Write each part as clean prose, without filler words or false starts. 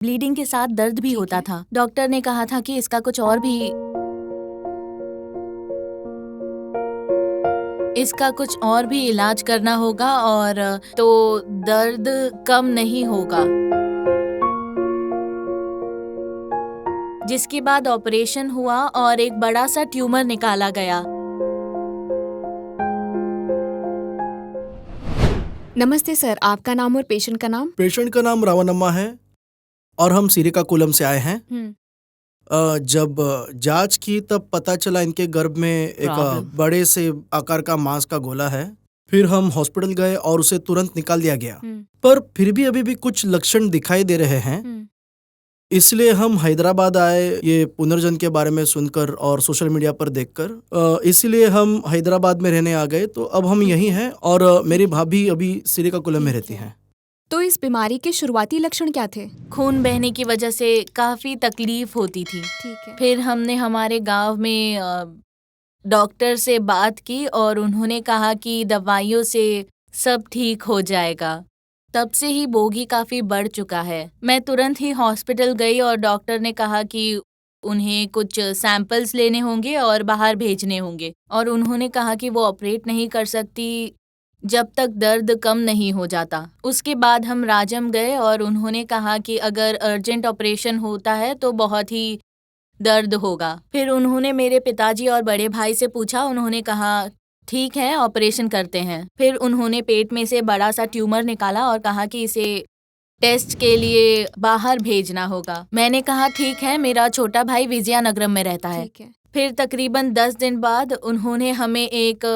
Bleeding के साथ दर्द भी ठीक होता है। था। डॉक्टर ने कहा था कि इसका कुछ और भी इलाज करना होगा और तो दर्द कम नहीं होगा। जिसके बाद ऑपरेशन हुआ और एक बड़ा सा ट्यूमर निकाला गया। नमस्ते सर, आपका नाम और पेशेंट का नाम? पेशेंट का नाम रावणम्मा है और हम श्रीकाकुलम से आए हैं। जब जांच की तब पता चला इनके गर्भ में एक प्रॉब्लम। बड़े से आकार का मांस का गोला है। फिर हम हॉस्पिटल गए और उसे तुरंत निकाल दिया गया, पर फिर भी अभी भी कुछ लक्षण दिखाई दे रहे हैं। इसलिए हम हैदराबाद आए, ये पुनर्जन के बारे में सुनकर और सोशल मीडिया पर देखकर। इसलिए हम हैदराबाद में रहने आ गए, तो अब हम यहीं हैं और मेरी भाभी अभी श्रीकाकुलम में रहती हैं। तो इस बीमारी के शुरुआती लक्षण क्या थे? खून बहने की वजह से काफी तकलीफ होती थी। ठीक है। फिर हमने हमारे गांव में डॉक्टर से बात की और उन्होंने कहा कि दवाइयों से सब ठीक हो जाएगा। तब से ही बोगी काफी बढ़ चुका है। मैं तुरंत ही हॉस्पिटल गई और डॉक्टर ने कहा कि उन्हें कुछ सैंपल्स लेने होंगे और बाहर भेजने होंगे, और उन्होंने कहा कि वो ऑपरेट नहीं कर सकती जब तक दर्द कम नहीं हो जाता। उसके बाद हम राजम गए और उन्होंने कहा कि अगर अर्जेंट ऑपरेशन होता है तो बहुत ही दर्द होगा। फिर उन्होंने मेरे पिताजी और बड़े भाई से पूछा, उन्होंने कहा ठीक है ऑपरेशन करते हैं। फिर उन्होंने पेट में से बड़ा सा ट्यूमर निकाला और कहा कि इसे टेस्ट के लिए बाहर भेजना होगा। मैंने कहा ठीक है, मेरा छोटा भाई विजयनगरम में रहता है। ठीक है। फिर तकरीबन 10 दिन बाद उन्होंने हमें एक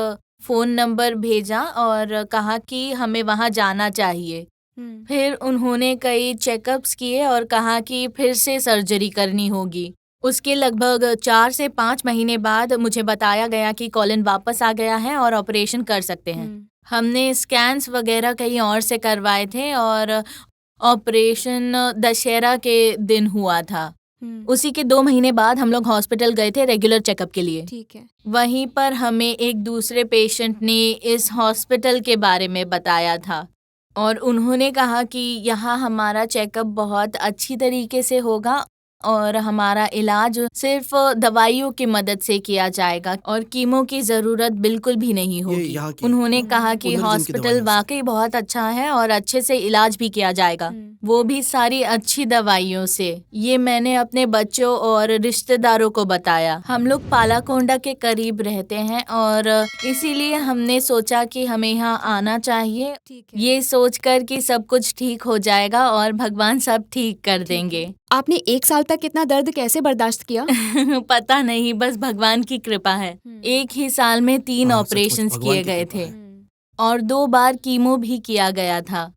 फ़ोन नंबर भेजा और कहा कि हमें वहाँ जाना चाहिए। फिर उन्होंने कई चेकअप्स किए और कहा कि फिर से सर्जरी करनी होगी। उसके लगभग 4 से 5 महीने बाद मुझे बताया गया कि कॉलन वापस आ गया है और ऑपरेशन कर सकते हैं। हमने स्कैन्स वगैरह कहीं और से करवाए थे और ऑपरेशन दशहरा के दिन हुआ था। उसी के 2 महीने बाद हम लोग हॉस्पिटल गए थे रेगुलर चेकअप के लिए। ठीक है। वहीं पर हमें एक दूसरे पेशेंट ने इस हॉस्पिटल के बारे में बताया था और उन्होंने कहा कि यहाँ हमारा चेकअप बहुत अच्छी तरीके से होगा और हमारा इलाज सिर्फ दवाइयों की मदद से किया जाएगा और कीमो की ज़रूरत बिल्कुल भी नहीं होगी। यहाँ की उन्होंने कहा कि पुनर्जन की हॉस्पिटल दवाइयों से। वाकई बहुत अच्छा है और अच्छे से इलाज भी किया जाएगा, वो भी सारी अच्छी दवाइयों से। ये मैंने अपने बच्चों और रिश्तेदारों को बताया। हम लोग पालाकोंडा के करीब रहते हैं और इसीलिए हमने सोचा कि हमें यहाँ आना चाहिए, ठीक है। ये सोचकर कि सब कुछ ठीक हो जाएगा और भगवान सब ठीक कर देंगे। आपने 1 साल तक इतना दर्द कैसे बर्दाश्त किया? पता नहीं, बस भगवान की कृपा है। एक ही साल में 3 हाँ, सचमुच ऑपरेशंस भगवान किए की गए कृपा थे है। और 2 बार कीमो भी किया गया था।